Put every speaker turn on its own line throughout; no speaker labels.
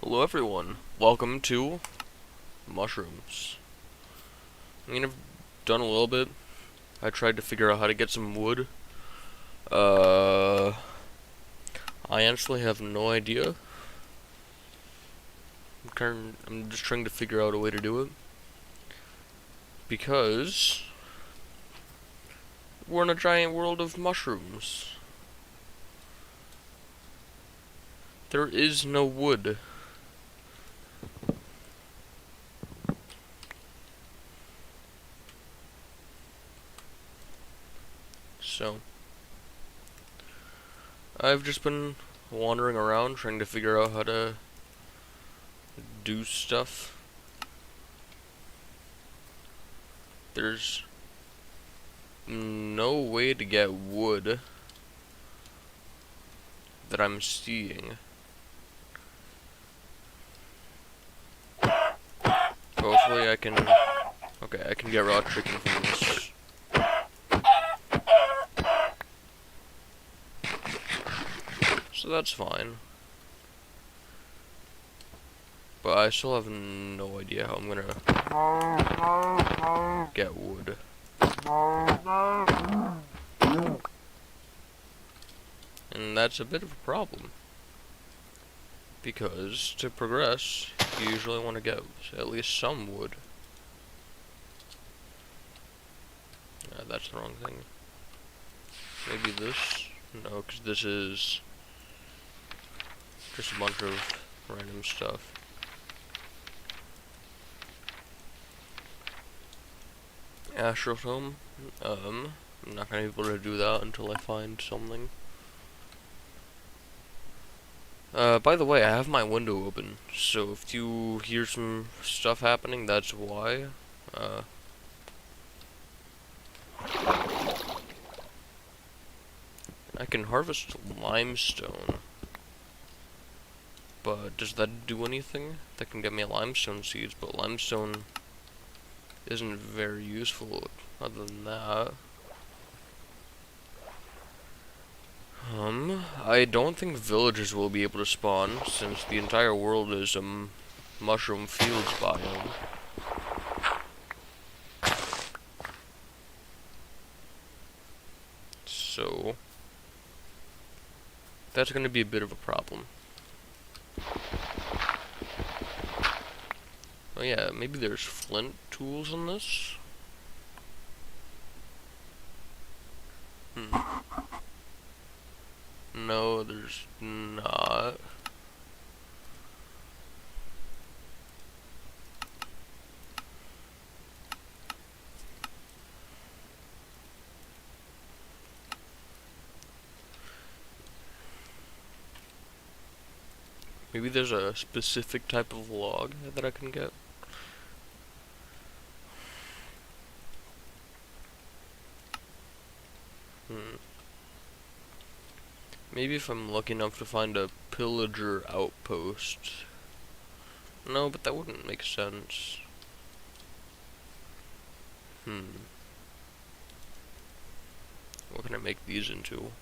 Hello everyone, welcome to mushrooms. I mean, I've done a little bit. I tried to figure out how to get some wood. I honestly have no idea. I'm just trying to figure out a way to do it. Because we're in a giant world of mushrooms. There is no wood. So, I've just been wandering around trying to figure out how to do stuff. There's no way to get wood that I'm seeing. Hopefully I can... Okay, I can get raw chicken from this. So that's fine. But I still have no idea how I'm gonna get wood. And that's a bit of a problem. Because to progress, you usually want to get at least some wood. That's the wrong thing. Maybe this? No, because this is just a bunch of random stuff. Astrotome. I'm not gonna be able to do that until I find something. By the way, I have my window open, so if you hear some stuff happening, that's why. I can harvest limestone, but does that do anything? That can get me limestone seeds, but limestone isn't very useful other than that. I don't think villagers will be able to spawn, since the entire world is a mushroom fields biome. So, that's gonna be a bit of a problem. Oh yeah, maybe there's flint tools in this? No, there's not. Maybe there's a specific type of log that I can get. Maybe if I'm lucky enough to find a pillager outpost. No, but that wouldn't make sense. What can I make these into?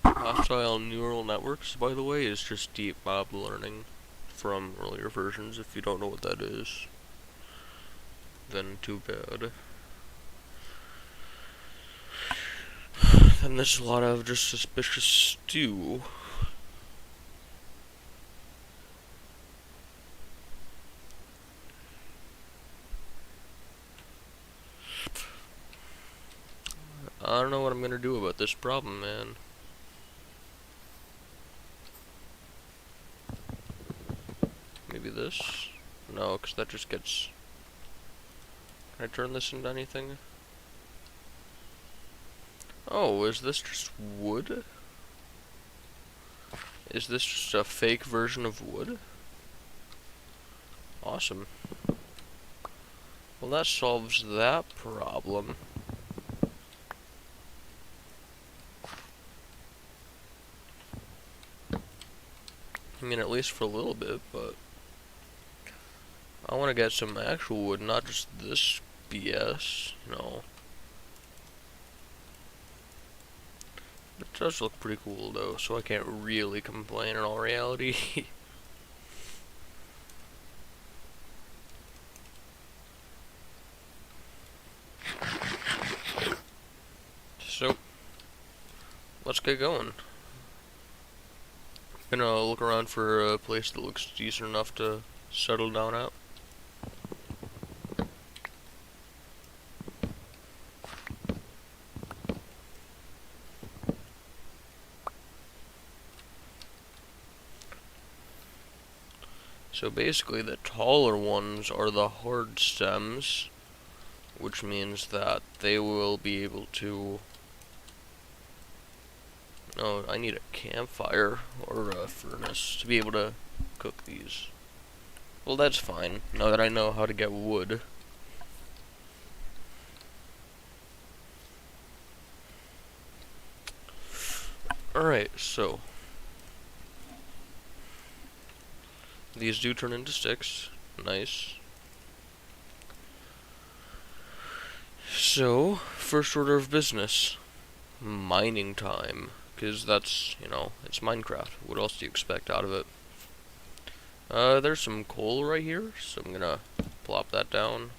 Hostile neural networks, by the way, is just deep mob learning from earlier versions. If you don't know what that is, then too bad. Then there's a lot of just suspicious stew. I don't know what I'm gonna do about this problem, man. Maybe this? No, because that just gets... Can I turn this into anything? Oh, is this just wood? Is this just a fake version of wood? Awesome. Well, that solves that problem. I mean, at least for a little bit, but... I want to get some actual wood, not just this BS, you know. It does look pretty cool though, so I can't really complain in all reality. So, let's get going. Gonna look around for a place that looks decent enough to settle down at. So basically the taller ones are the hard stems, which means that they will be able to... Oh, I need a campfire or a furnace to be able to cook these. Well, that's fine, now that I know how to get wood. Alright, so these do turn into sticks. Nice. So, first order of business. Mining time. Because that's, you know, it's Minecraft. What else do you expect out of it? There's some coal right here, so I'm gonna plop that down.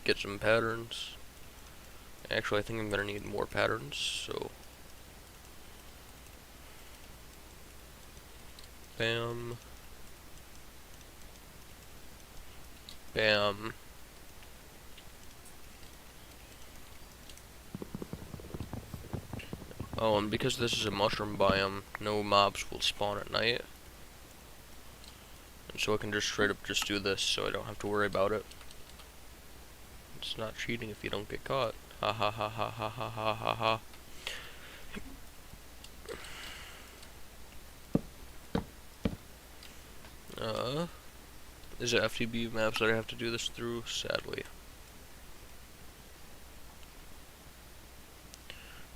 Get some patterns. Actually, I think I'm gonna need more patterns, so... Bam. Bam. Oh, and because this is a mushroom biome, no mobs will spawn at night. And so I can just straight up just do this, so I don't have to worry about it. It's not cheating if you don't get caught. Ha ha ha ha ha ha ha ha ha. Is it FTB maps that I have to do this through? Sadly.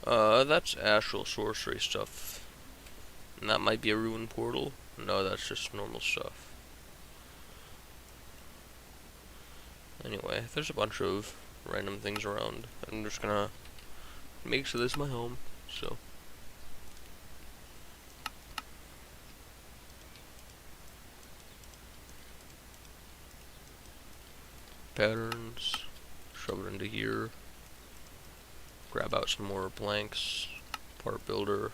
That's astral sorcery stuff. And that might be a ruin portal. No, that's just normal stuff. Anyway, there's a bunch of random things around. I'm just gonna make sure this is my home, so. Patterns, shove it into here. Grab out some more planks, part builder.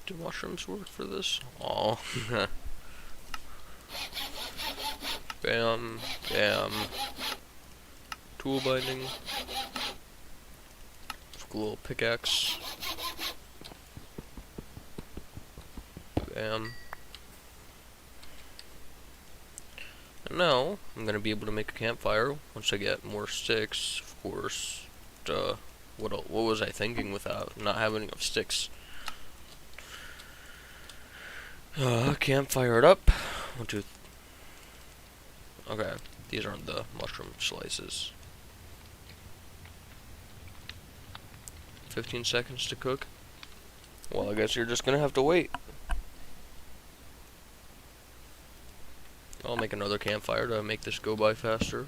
Do mushrooms work for this? Aw. Bam, bam. Tool binding. A little pickaxe. Bam. And now, I'm gonna be able to make a campfire once I get more sticks, of course. What was I thinking with that? Not having enough sticks. Campfire it up. 1, 2. Okay, these aren't the mushroom slices. 15 seconds to cook. Well, I guess you're just gonna have to wait. I'll make another campfire to make this go by faster.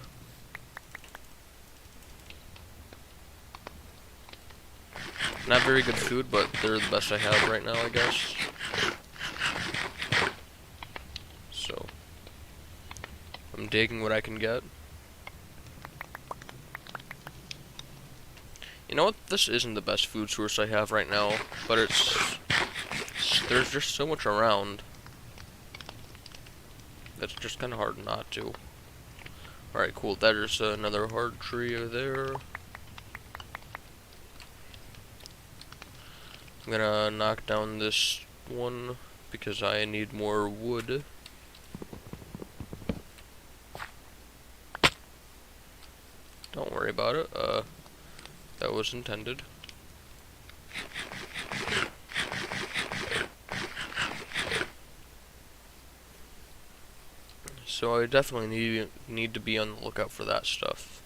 Not very good food, but they're the best I have right now, I guess. So, I'm digging what I can get. You know what? This isn't the best food source I have right now, but there's just so much around. That's just kind of hard not to. Alright, cool. There's another hard tree over there. I'm gonna knock down this one because I need more wood. Don't worry about it. That was intended. So I definitely need to be on the lookout for that stuff.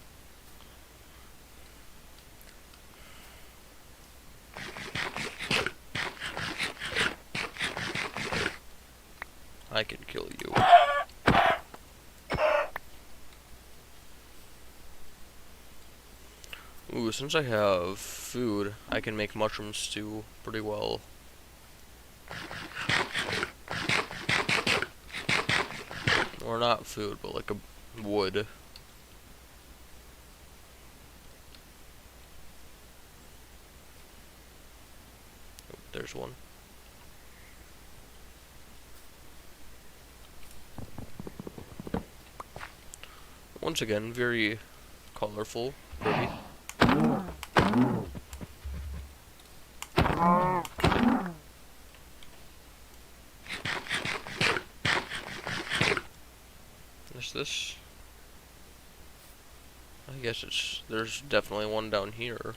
I can kill you. Ooh, since I have food, I can make mushroom stew pretty well. Or not food, but like a wood. Oh, there's one. Once again, very colorful, pretty. Is this? I guess there's definitely one down here.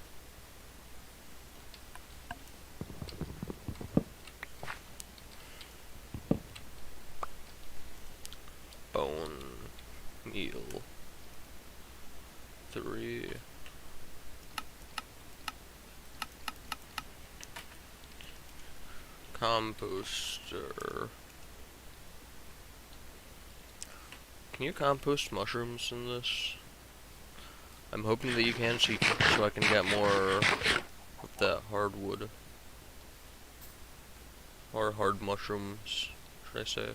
Bone meal. 3. Composter. Can you compost mushrooms in this? I'm hoping that you can, so I can get more of that hardwood. Or hard mushrooms, should I say.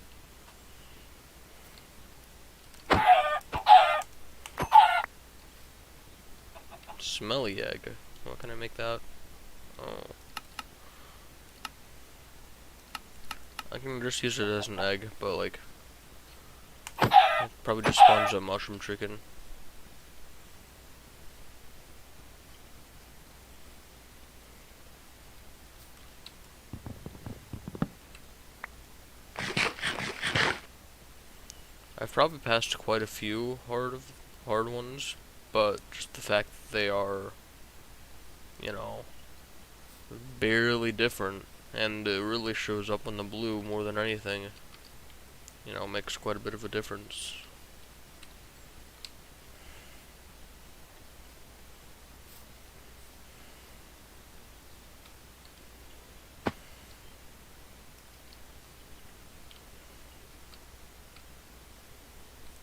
Smelly egg. How can I make that? Oh. I can just use it as an egg, but like, it probably just spawns a mushroom chicken. I've probably passed quite a few hard ones, but just the fact that they are, you know, barely different, and it really shows up on the blue more than anything, you know, makes quite a bit of a difference.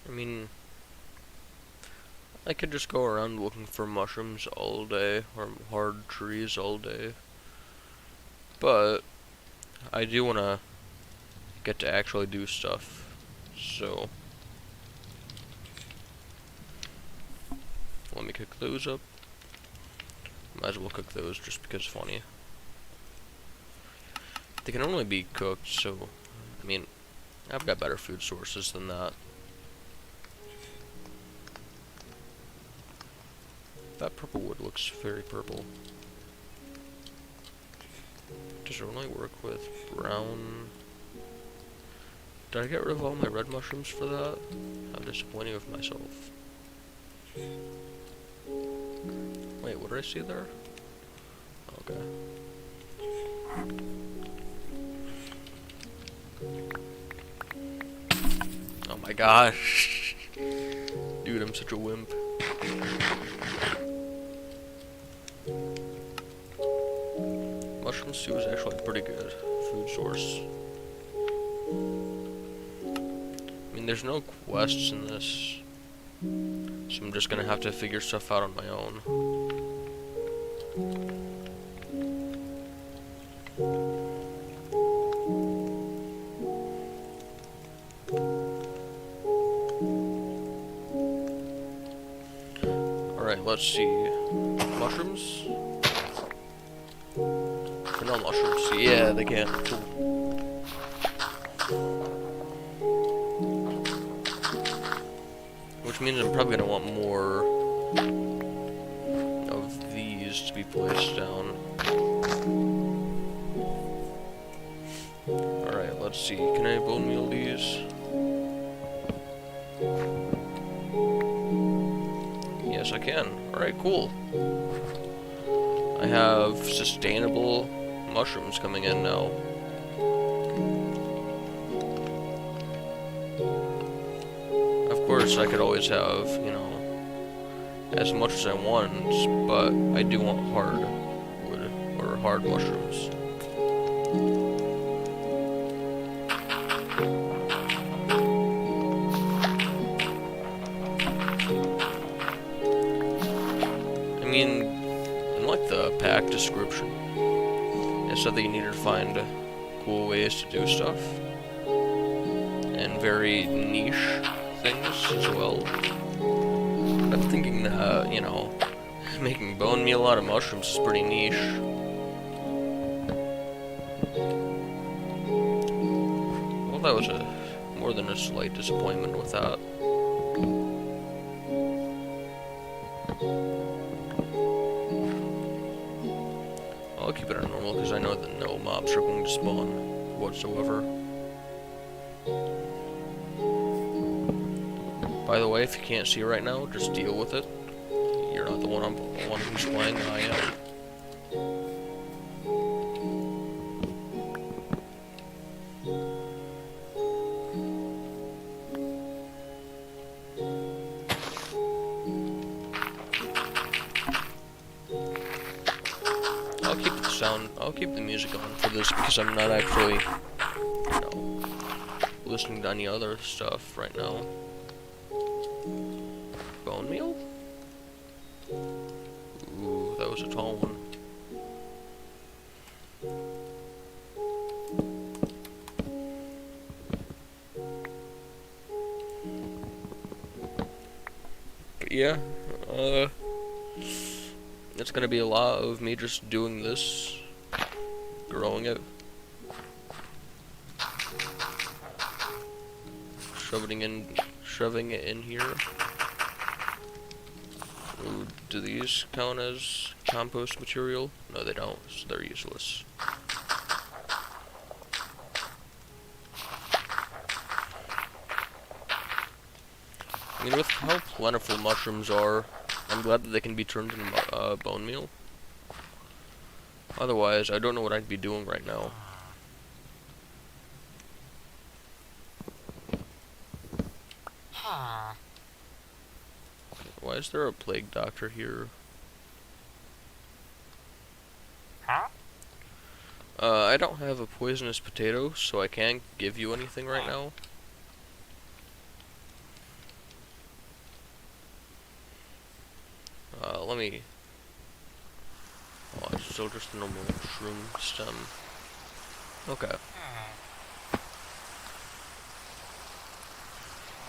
I mean, I could just go around looking for mushrooms all day, or hard trees all day, but I do want to get to actually do stuff, so let me cook those up. Might as well cook those just because it's funny. They can only be cooked, so, I mean, I've got better food sources than that. That purple wood looks very purple. Does it only work with brown? Did I get rid of all my red mushrooms for that? How disappointing of myself. Wait, what did I see there? Okay. Oh my gosh. Dude, I'm such a wimp. Mushroom stew is actually a pretty good food source. I mean, there's no quests in this, so I'm just gonna have to figure stuff out on my own. Alright, let's see. Mushrooms? No mushrooms. Yeah, they can. Cool. Which means I'm probably gonna want more of these to be placed down. Alright, let's see. Can I bone meal these? Yes, I can. Alright, cool. I have sustainable mushrooms coming in now. Of course, I could always have, you know, as much as I want, but I do want hard wood, or hard mushrooms. I mean, description. It said that you needed to find cool ways to do stuff, and very niche things as well. I'm thinking that, you know, making bone meal out of mushrooms is pretty niche. Well, that was more than a slight disappointment with that. I'll keep it on normal because I know that no mobs are going to spawn whatsoever. By the way, if you can't see right now, just deal with it. You're not the one who's playing, I am. I'll keep the music on for this because I'm not actually, you know, listening to any other stuff right now. Bone meal? Ooh, that was a tall one. But yeah, it's gonna be a lot of me just doing this, growing it, shoving it in here. Ooh, do these count as compost material? No, they don't, so they're useless. I mean, with how plentiful mushrooms are, I'm glad that they can be turned into bone meal. Otherwise, I don't know what I'd be doing right now. Why is there a plague doctor here? I don't have a poisonous potato, so I can't give you anything right now. Let me... Oh, it's still just a normal shroom stem. Okay.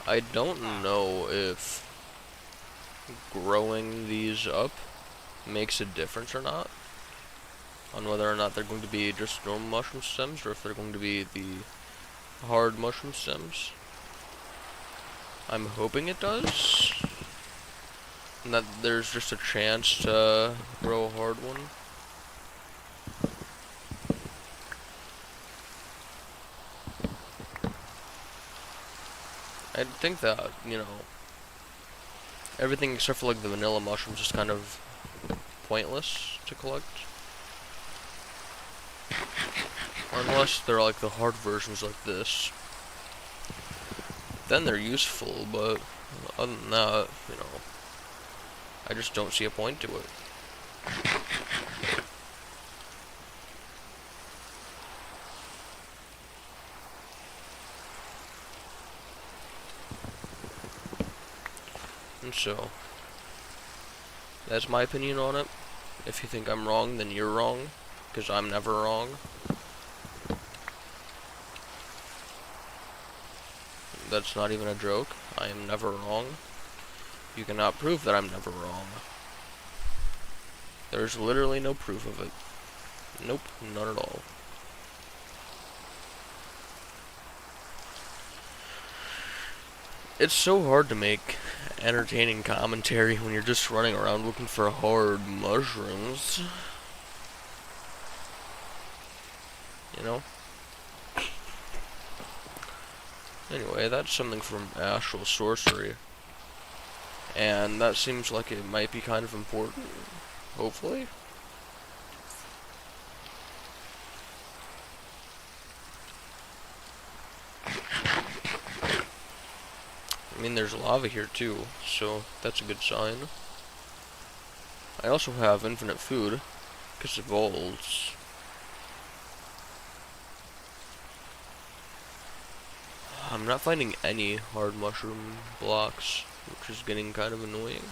I don't know if growing these up makes a difference or not on whether or not they're going to be just normal mushroom stems or if they're going to be the hard mushroom stems. I'm hoping it does, and that there's just a chance to grow a hard one. I think that, you know, everything except for like the vanilla mushrooms is kind of pointless to collect. Unless they're like the hard versions like this. Then they're useful, but other than that, you know, I just don't see a point to it. And so, that's my opinion on it. If you think I'm wrong, then you're wrong, because I'm never wrong. That's not even a joke. I am never wrong. You cannot prove that I'm never wrong. There's literally no proof of it. Nope, none at all. It's so hard to make entertaining commentary when you're just running around looking for hard mushrooms. You know? Anyway, that's something from Astral Sorcery. And that seems like it might be kind of important. Hopefully. I mean, there's lava here too, so that's a good sign. I also have infinite food, because of bolts. I'm not finding any hard mushroom blocks, which is getting kind of annoying.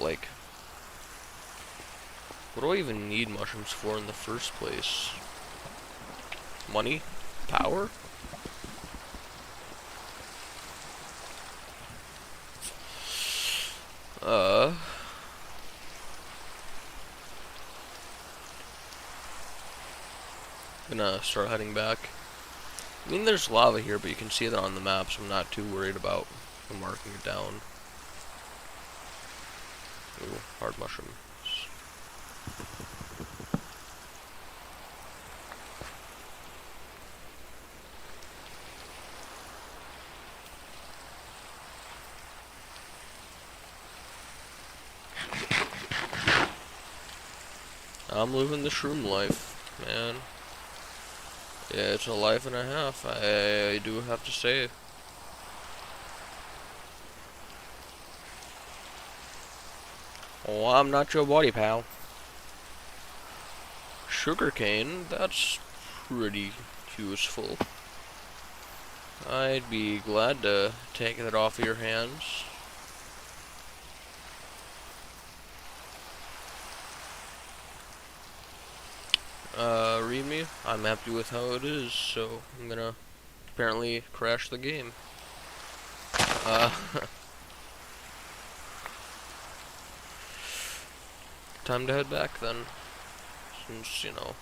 like, what do I even need mushrooms for in the first place? Money? Power? Gonna start heading back. I mean, there's lava here, but you can see that on the map, so I'm not too worried about marking it down. Ooh, hard mushrooms. I'm living the shroom life, man. Yeah, it's a life and a half, I do have to say. Oh, I'm not your buddy, pal. Sugarcane, that's pretty useful. I'd be glad to take that off of your hands. Read me? I'm happy with how it is, so I'm gonna apparently crash the game. Time to head back then. Since, you know,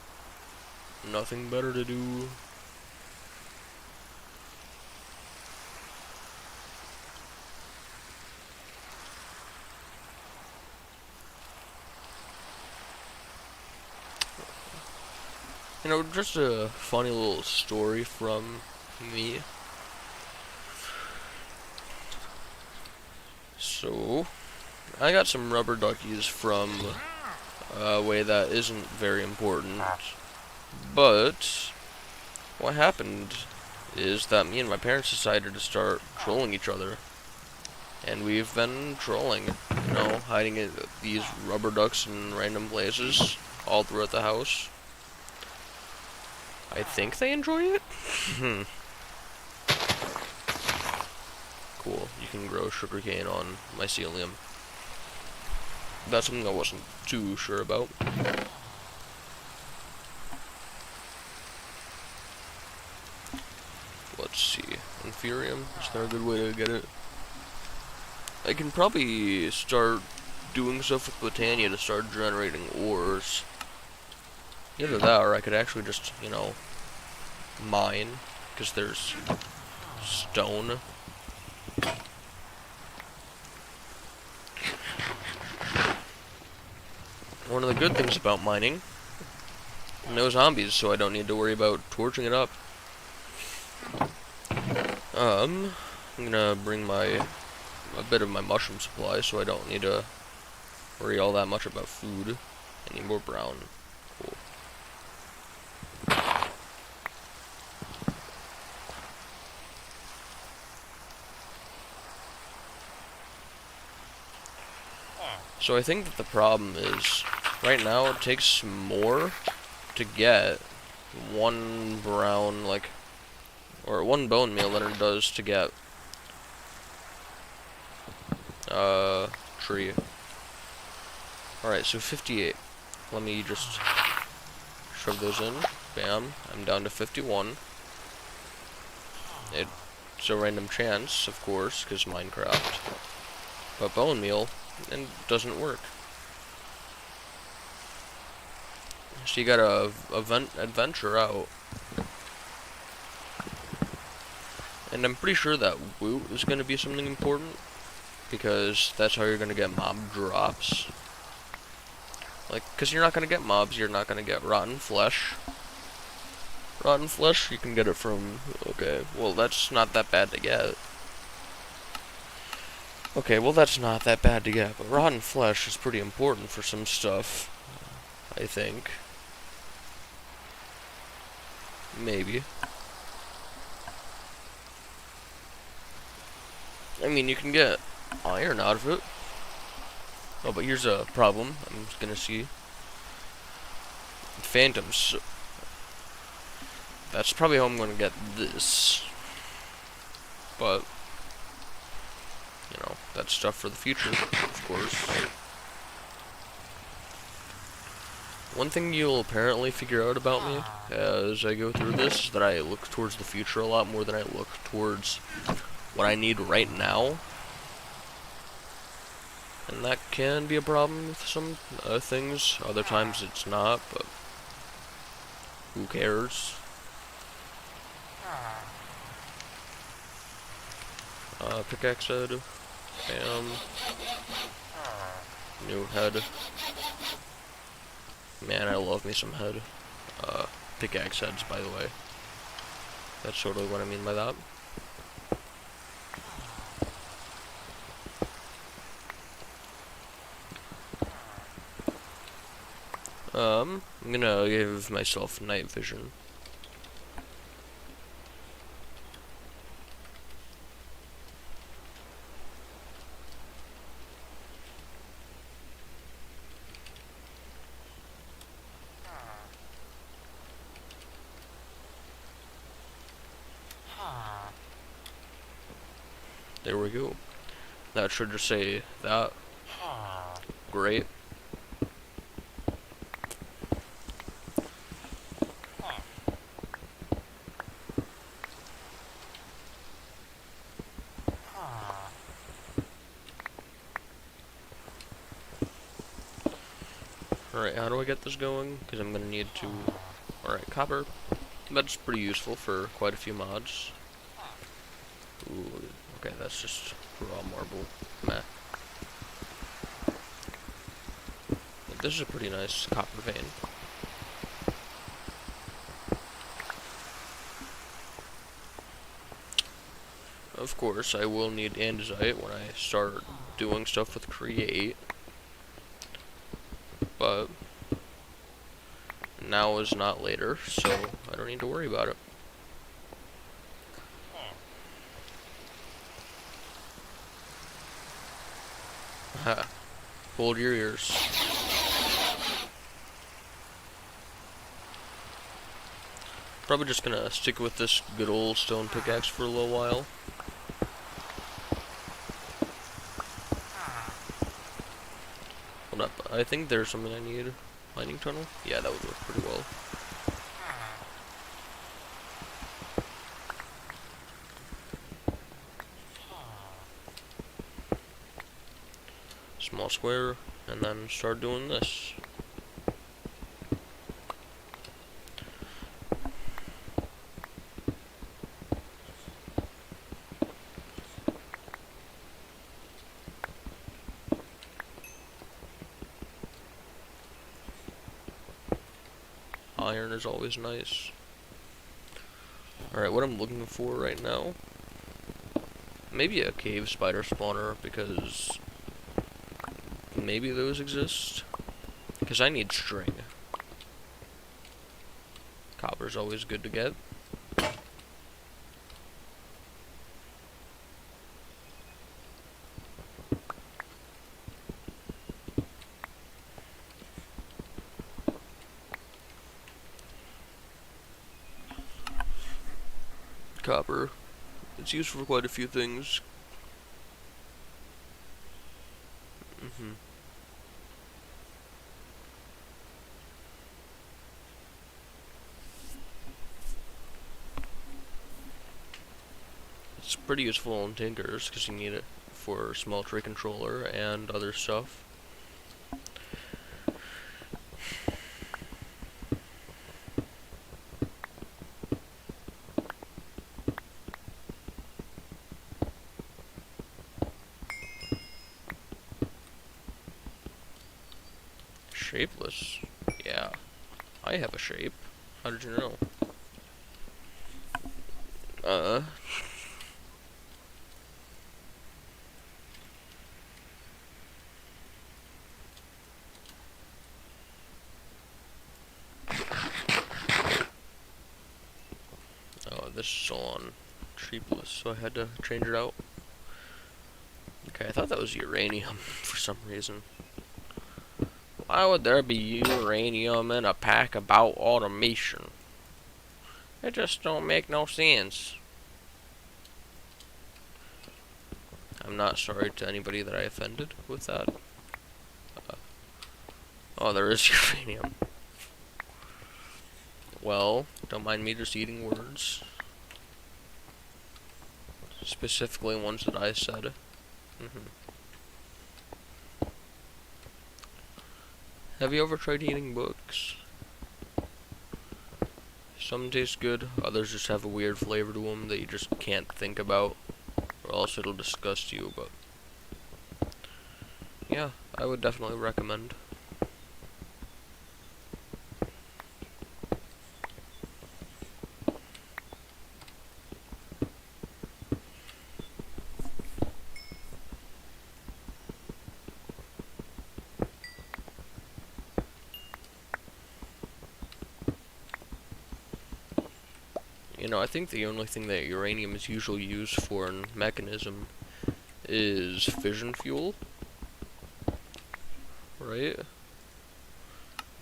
nothing better to do. You know, just a funny little story from me. So, I got some rubber duckies from a way that isn't very important. But, what happened is that me and my parents decided to start trolling each other. And we've been trolling, you know, hiding these rubber ducks in random places all throughout the house. I think they enjoy it? Cool, you can grow sugarcane on mycelium. That's something I wasn't too sure about. Let's see. Inferium? Is there a good way to get it? I can probably start doing stuff with Botania to start generating ores. Either that, or I could actually just, you know, mine, because there's stone. One of the good things about mining, no zombies, so I don't need to worry about torching it up. I'm gonna bring a bit of my mushroom supply, so I don't need to worry all that much about food. I need more brown. Cool. So I think that the problem is, right now it takes more to get one brown, like, or one bone meal than it does to get, tree. Alright, so 58. Let me just shove those in. Bam. I'm down to 51. It's a random chance, of course, because Minecraft. But bone meal, and doesn't work. So you gotta adventure out. And I'm pretty sure that loot is gonna be something important, because that's how you're gonna get mob drops. Like, because you're not gonna get mobs, you're not gonna get rotten flesh. Rotten flesh, you can get it from, okay, well that's not that bad to get. Okay, well that's not that bad to get, but rotten flesh is pretty important for some stuff, I think. Maybe. I mean, you can get iron out of it. Oh, but here's a problem. I'm just gonna see. Phantoms. That's probably how I'm gonna get this. But, you know, that's stuff for the future, of course. One thing you'll apparently figure out about me as I go through this is that I look towards the future a lot more than I look towards what I need right now. And that can be a problem with some things. Other times it's not, but who cares? Pickaxe head. Bam. New head. Man, I love me some head. Pickaxe heads, by the way. That's totally what I mean by that. I'm gonna give myself night vision. There we go. That should just say that. Great. Alright, how do I get this going? Because I'm gonna need to... Alright, copper. That's pretty useful for quite a few mods. Ooh, okay, that's just raw marble. Meh. But this is a pretty nice copper vein. Of course, I will need andesite when I start doing stuff with create. But now is not later, so I don't need to worry about it. Ha. Hold your ears. Probably just gonna stick with this good old stone pickaxe for a little while. Hold up, I think there's something I need. Mining tunnel? Yeah, that would work pretty well. Small square, and then start doing this. Iron is always nice. Alright, what I'm looking for right now, maybe a cave spider spawner, because maybe those exist. Because I need string. Copper's always good to get. Copper. It's used for quite a few things. It's pretty useful in Tinkers, because you need it for small tray controller and other stuff. Shapeless? Yeah. I have a shape. How did you know? Oh, this is on shapeless, so I had to change it out. Okay, I thought that was uranium for some reason. Why would there be uranium in a pack about automation? It just don't make no sense. I'm not sorry to anybody that I offended with that. Oh, there is uranium. Well, don't mind me just eating words. Specifically ones that I said. Have you ever tried eating books? Some taste good, others just have a weird flavor to them that you just can't think about, or else it'll disgust you, but yeah, I would definitely recommend. You know, I think the only thing that uranium is usually used for in mechanism is fission fuel, right?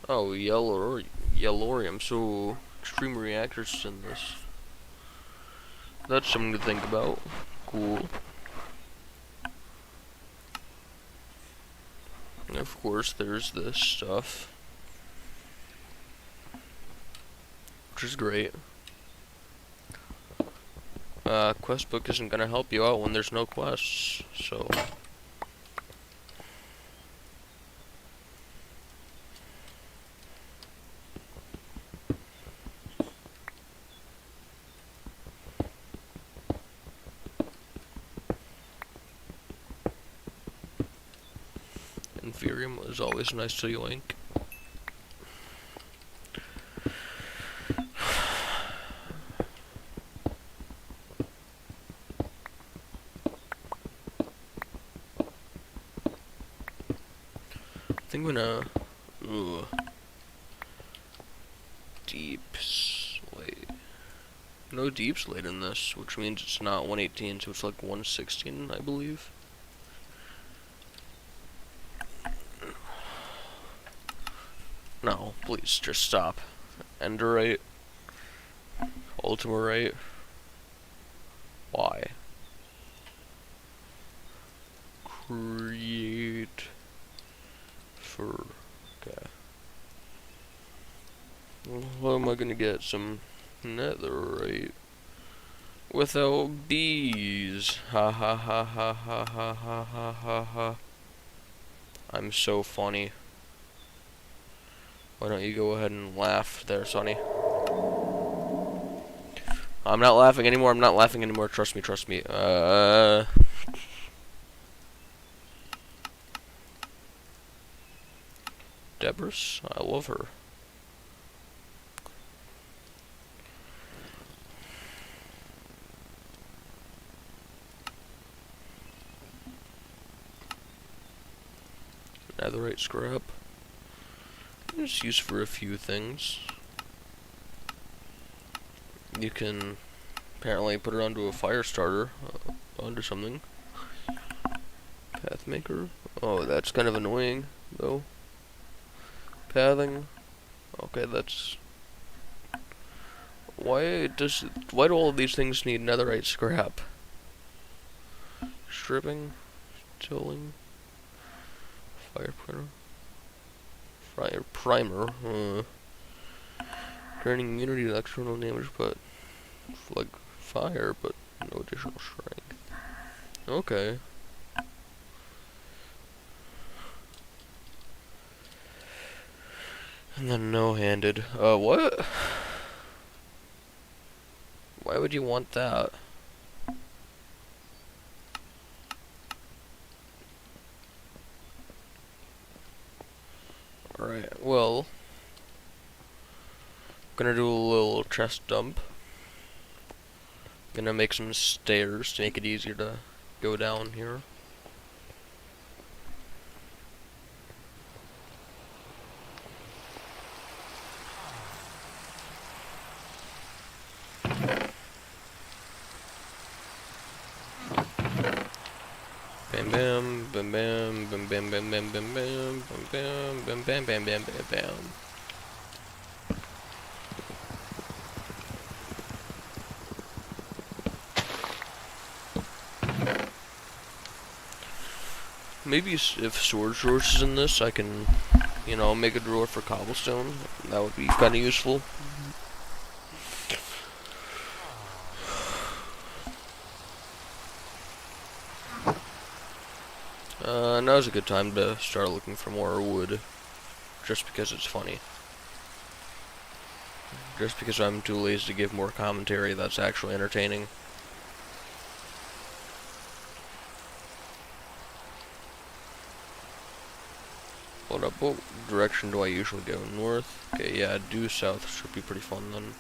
Oh, yellorium, so extreme reactors in this. That's something to think about. Cool. And of course, there's this stuff, which is great. Quest book isn't gonna help you out when there's no quests, so. Inferium was always nice to yoink. I think I'm gonna deep slate. No deep slate in this, which means it's not 118, so it's like 116, I believe. No, please just stop. Enderite, Ultimarite. Why? Create for. Okay. What am I gonna get? Some netherite without bees. Ha ha ha ha ha ha ha ha ha ha. I'm so funny. Why don't you go ahead and laugh there, Sonny? I'm not laughing anymore. I'm not laughing anymore. Trust me. Trust me. Debris, I love her. Netherite scrap. It's used for a few things. You can apparently put it onto a fire starter, onto something. Pathmaker. Oh, that's kind of annoying, though. Pathing. Okay, that's. Why do all of these things need netherite scrap? Stripping, tilling, fire primer. Granting immunity to external damage, but like fire, but no additional strength. Okay. And then no-handed. What? Why would you want that? Alright, well. Gonna do a little chest dump. Gonna make some stairs to make it easier to go down here. Bam bam bam bam bam bam bam bam bam bam bam bam bam bam bam bam bam. Maybe if storage drawers is in this, I can, you know, make a drawer for cobblestone. That would be kind of useful. Now's a good time to start looking for more wood. Just because it's funny. Just because I'm too lazy to give more commentary that's actually entertaining. Hold up, what direction do I usually go? North? Okay, yeah, due south should be pretty fun then.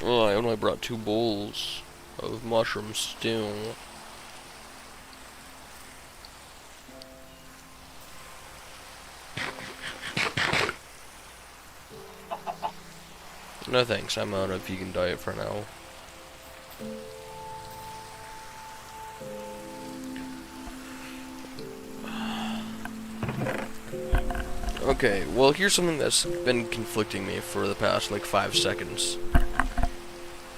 Oh, I only brought 2 bowls of mushroom stew. No thanks, I'm on a vegan diet for now. Okay, well here's something that's been conflicting me for the past like 5 seconds.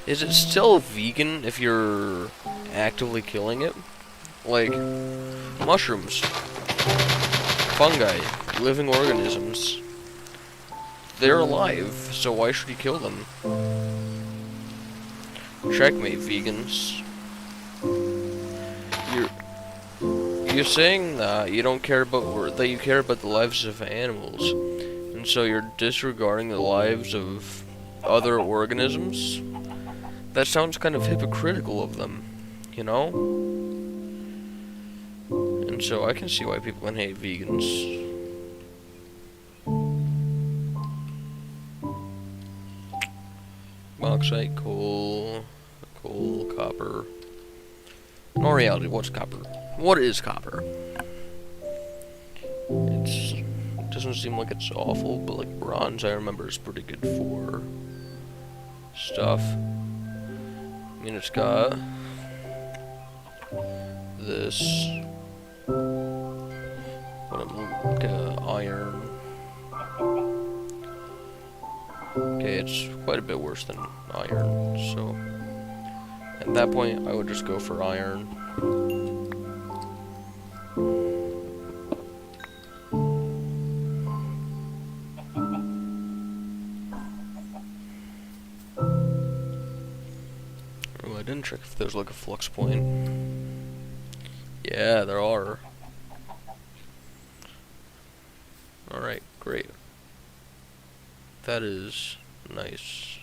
Is it still vegan if you're actively killing it? Like, mushrooms, fungi, living organisms. They're alive, so why should you kill them? Checkmate, vegans. You're saying that you don't care about, or that you care about the lives of animals, and so you're disregarding the lives of other organisms? That sounds kind of hypocritical of them, you know? And so I can see why people can hate vegans. Bauxite, coal, copper. In all reality, what's copper? What is copper? It doesn't seem like it's awful, but like bronze I remember is pretty good for stuff. I mean, it's got this, iron. Okay, it's quite a bit worse than iron, so at that point I would just go for iron. Oh, I didn't check if there's like a flux point. Yeah, there are. Alright, great. That is nice.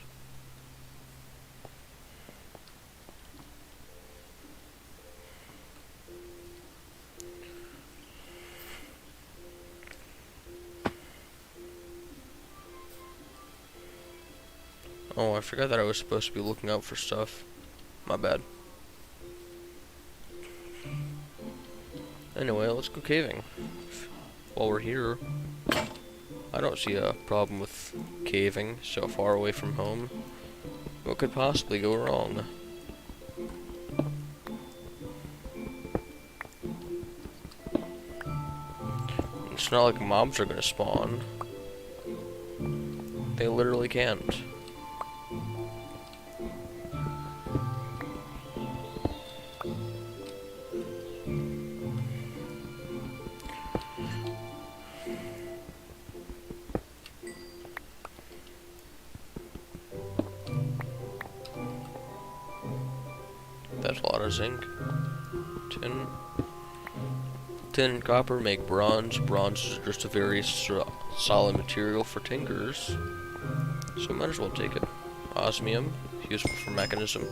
Oh, I forgot that I was supposed to be looking out for stuff. My bad. Anyway, let's go caving. While we're here, I don't see a problem with caving so far away from home. What could possibly go wrong? It's not like mobs are gonna spawn. They literally can't. That's a lot of zinc. Tin. Tin and copper make bronze. Bronze is just a very solid material for tinkers. So might as well take it. Osmium, useful for mechanism.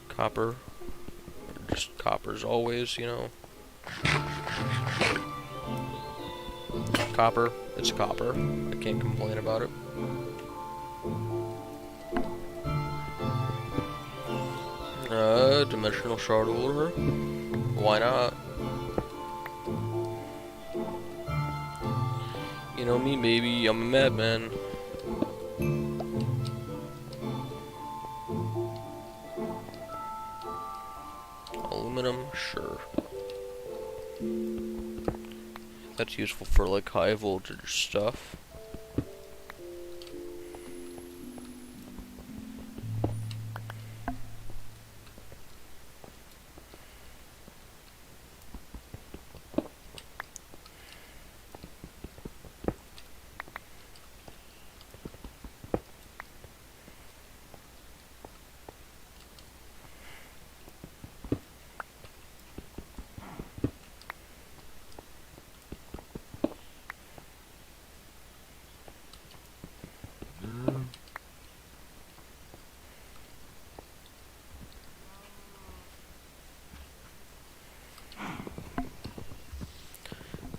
Copper. Just copper's always, you know. Copper, it's copper. I can't complain about it. Dimensional shard holder. Why not? You know me, baby. I'm a madman. Aluminum, sure. That's useful for like high voltage stuff.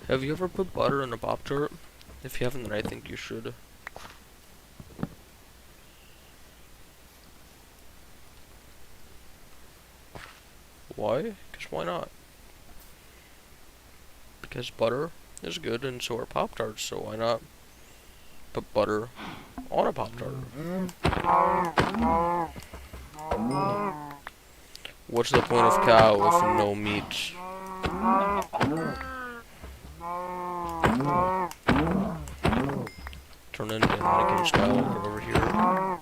Have you ever put butter in a Pop-Tart? If you haven't, then I think you should. Why? Because why not? Because butter is good and so are Pop-Tarts, so why not put butter on a Pop-Tart? What's the point of cow if no meat? Turn into Anakin Skywalker over here.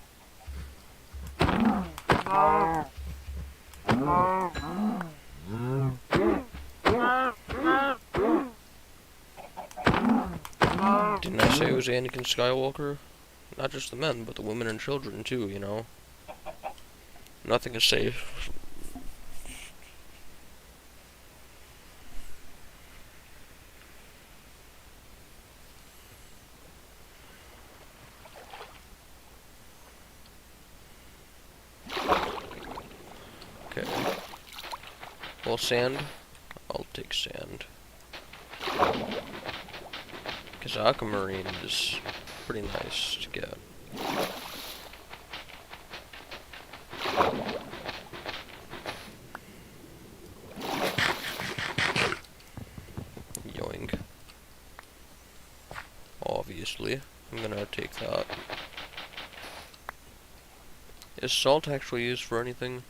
Didn't I say it was Anakin Skywalker? Not just the men, but the women and children too, you know? Nothing is safe. Okay. Well, sand. I'll take sand. Because aquamarine is pretty nice to get. Yoink. Obviously. I'm gonna take that. Is salt actually used for anything?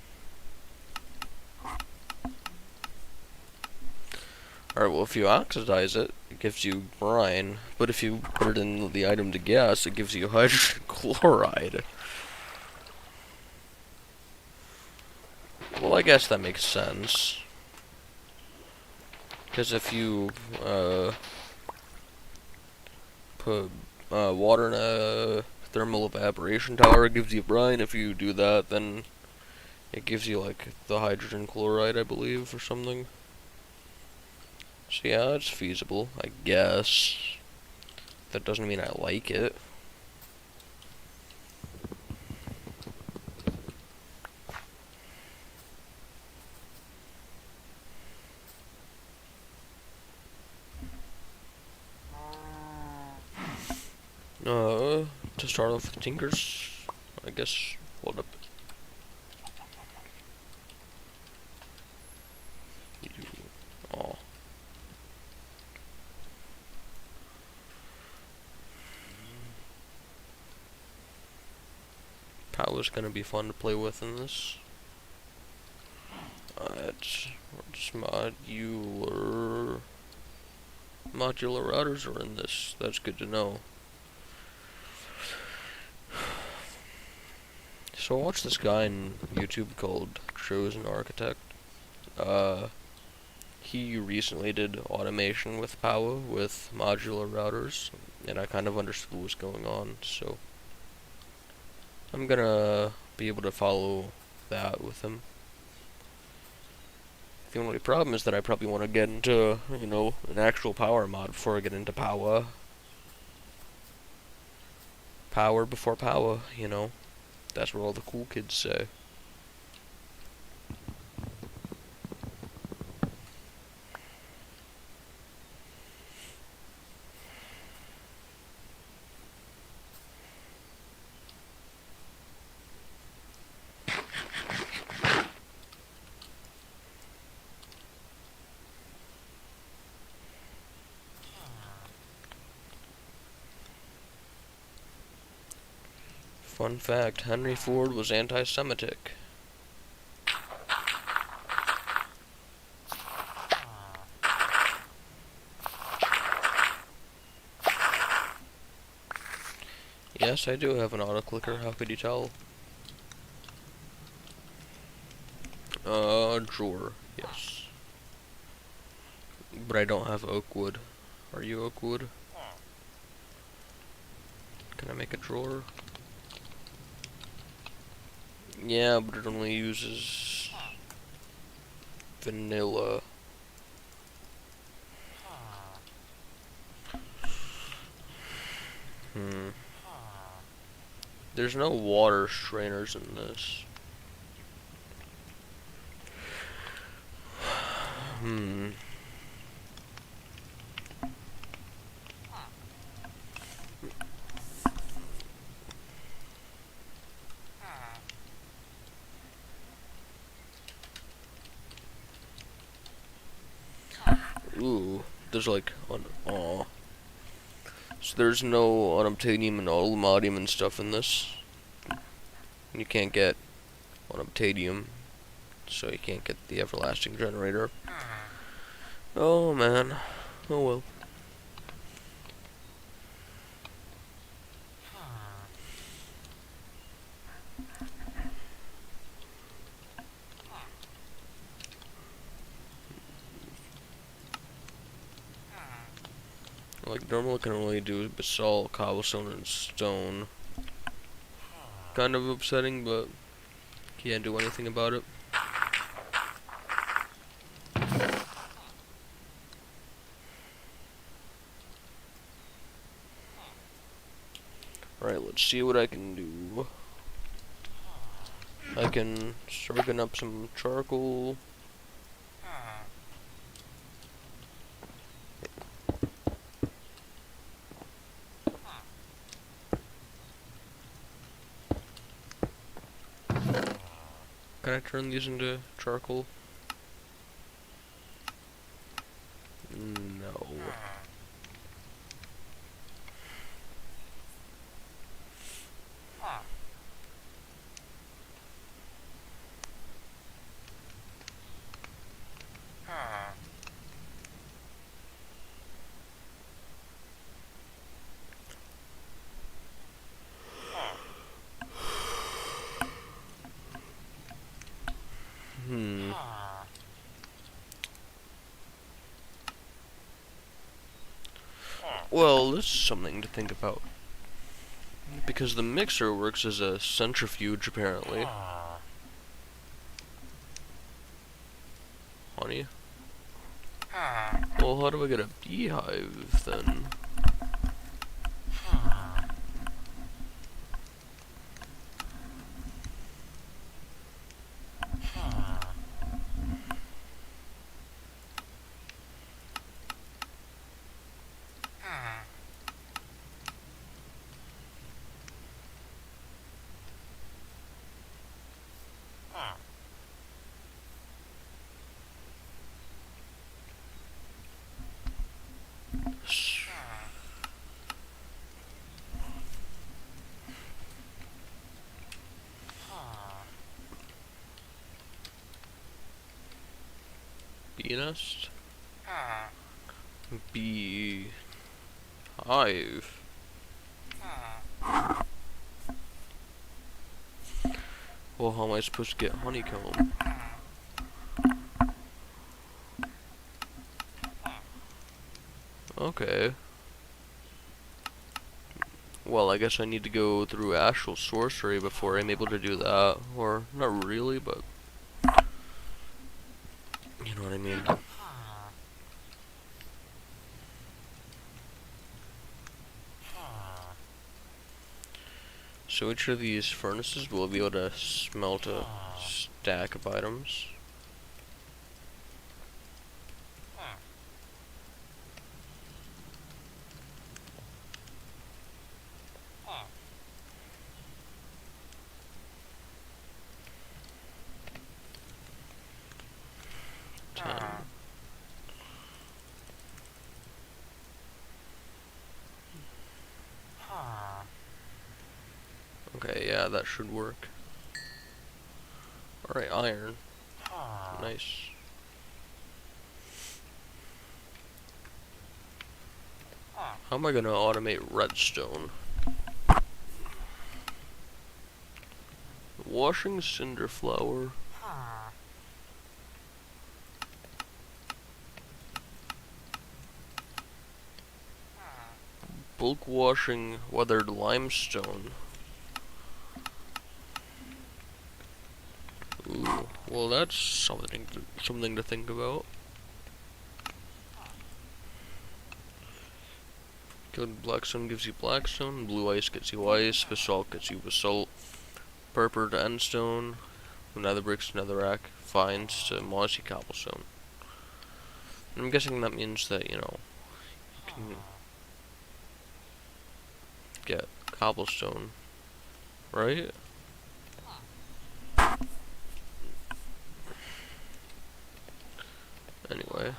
Alright, well, if you oxidize it, it gives you brine, but if you put it in the item to gas, it gives you hydrogen chloride. Well, I guess that makes sense. Because if you, put, water in a thermal evaporation tower, it gives you brine. If you do that, then it gives you, like, the hydrogen chloride, I believe, or something. So yeah, it's feasible, I guess. That doesn't mean I like it. To start off with Tinkers, I guess, hold up. Oh. Power's gonna be fun to play with in this. It's modular routers are in this. That's good to know. So I watched this guy on YouTube called Chosen Architect. He recently did automation with Power with modular routers, and I kind of understood what was going on, so I'm gonna be able to follow that with him. The only problem is that I probably want to get into, you know, an actual power mod before I get into Power. Power before Power, you know. That's what all the cool kids say. Fun fact, Henry Ford was anti-Semitic. Yes, I do have an auto-clicker, how could you tell? Drawer, yes. But I don't have oak wood. Are you oak wood? Can I make a drawer? Yeah, but it only uses vanilla. There's no water strainers in this. Ooh, there's like aw. So there's no unobtainium and aluminium and stuff in this. You can't get unobtainium, so you can't get the everlasting generator. Oh man. Oh well. Like, normally I can only do basalt, cobblestone, and stone. Kind of upsetting, but can't do anything about it. Alright, let's see what I can do. I can start getting up some charcoal. Can I turn these into charcoal? No. Hmm. Well, this is something to think about. Because the mixer works as a centrifuge, apparently. Honey? Well, how do I get a beehive, then? Bee nest? Bee hive. Well, how am I supposed to get honeycomb? Okay. Well, I guess I need to go through astral sorcery before I'm able to do that. Or, not really, but... you know what I mean. So each of these furnaces will be able to smelt a stack of items. Okay, yeah, that should work. Alright, iron. Nice. How am I gonna automate redstone? Washing cinder flour. Bulk washing weathered limestone. Ooh, well that's something to think about. Good blackstone gives you blackstone, blue ice gets you ice, basalt gets you basalt, purple to endstone, nether bricks to netherrack, fines to mossy cobblestone. And I'm guessing that means that, you know, you can get cobblestone, right? Anyway.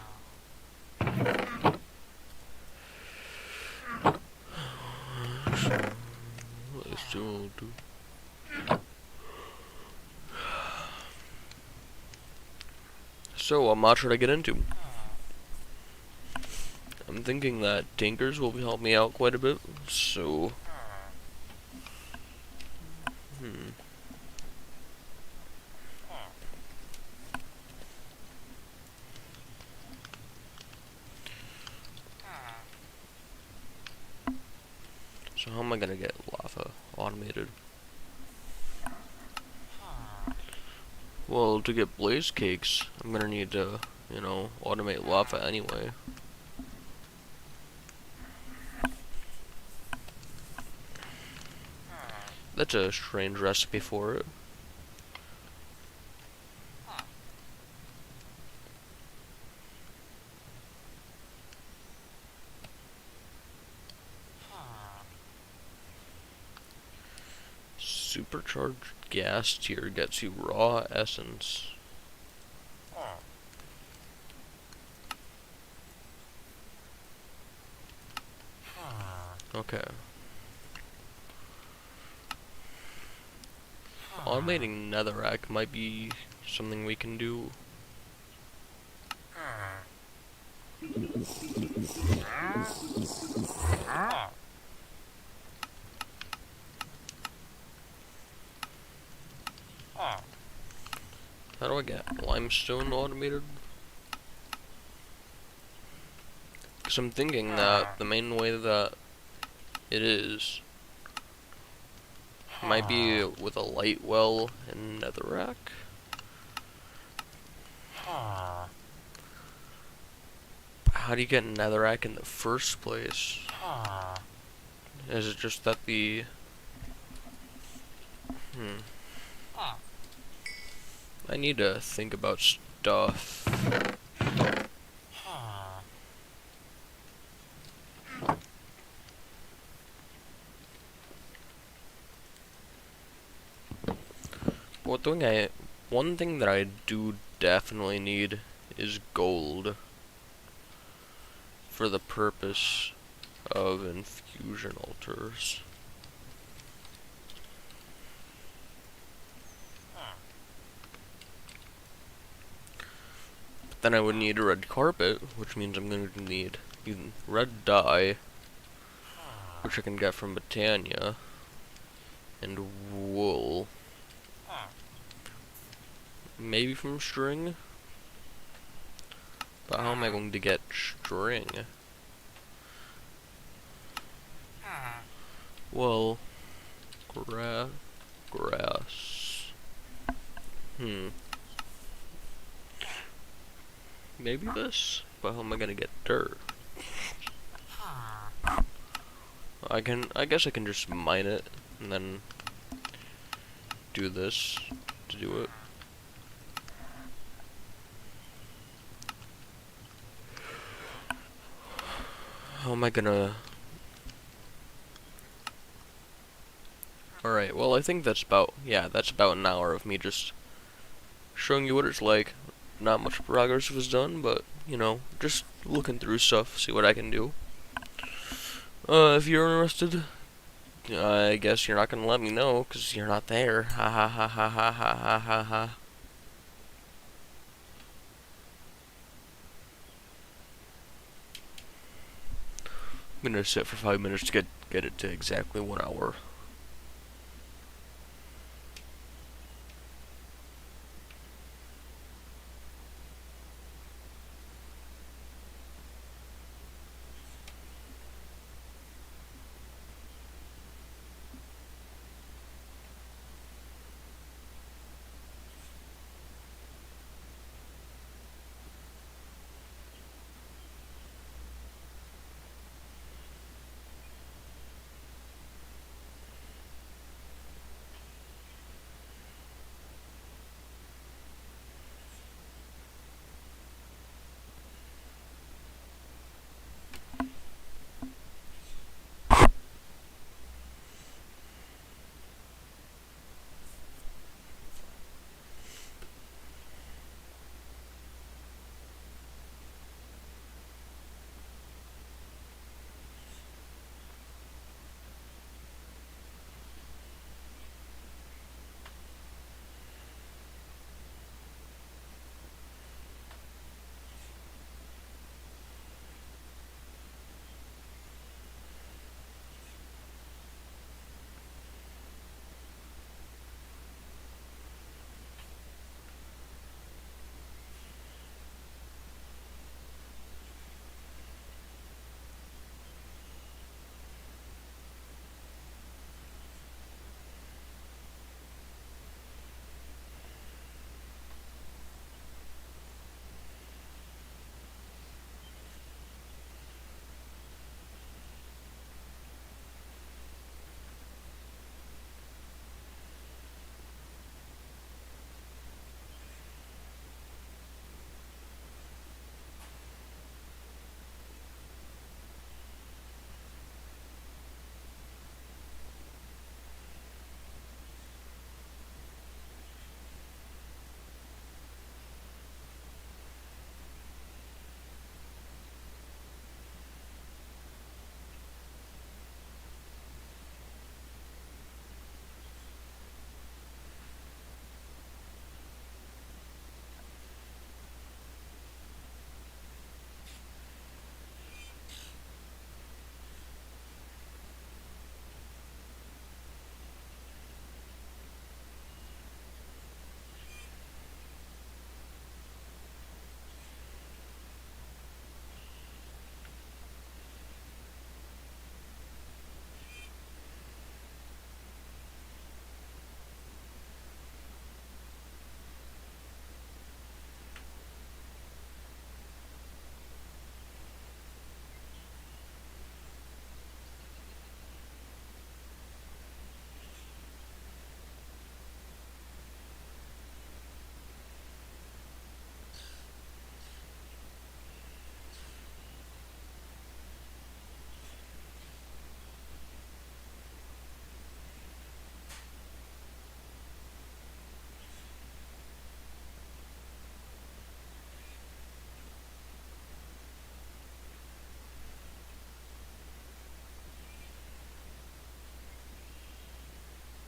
So, what mod should I get into? I'm thinking that Tinkers will help me out quite a bit, so... So how am I gonna get lava automated? Well, to get blaze cakes, I'm gonna need to, you know, automate lava anyway. That's a strange recipe for it. Supercharged gas tier gets you raw essence. Okay. Automating netherrack might be something we can do. How do I get limestone automated? Because I'm thinking that the main way that it is might be with a light well and netherrack. How do you get netherrack in the first place? Is it just that the... I need to think about stuff. One thing that I do definitely need is gold for the purpose of infusion altars. But then I would need a red carpet, which means I'm going to need red dye, which I can get from Botania, and wool. Maybe from string? But how am I going to get string? Well, grass. Maybe this? But how am I gonna get dirt? I guess I can just mine it, and then do this to do it. How am I gonna... Alright, well I think that's about an hour of me just showing you what it's like. Not much progress was done, but, you know, just looking through stuff, see what I can do. If you're interested, I guess you're not gonna let me know, because you're not there. Ha ha ha ha ha ha ha ha ha. I'm gonna sit for 5 minutes to get it to exactly 1 hour.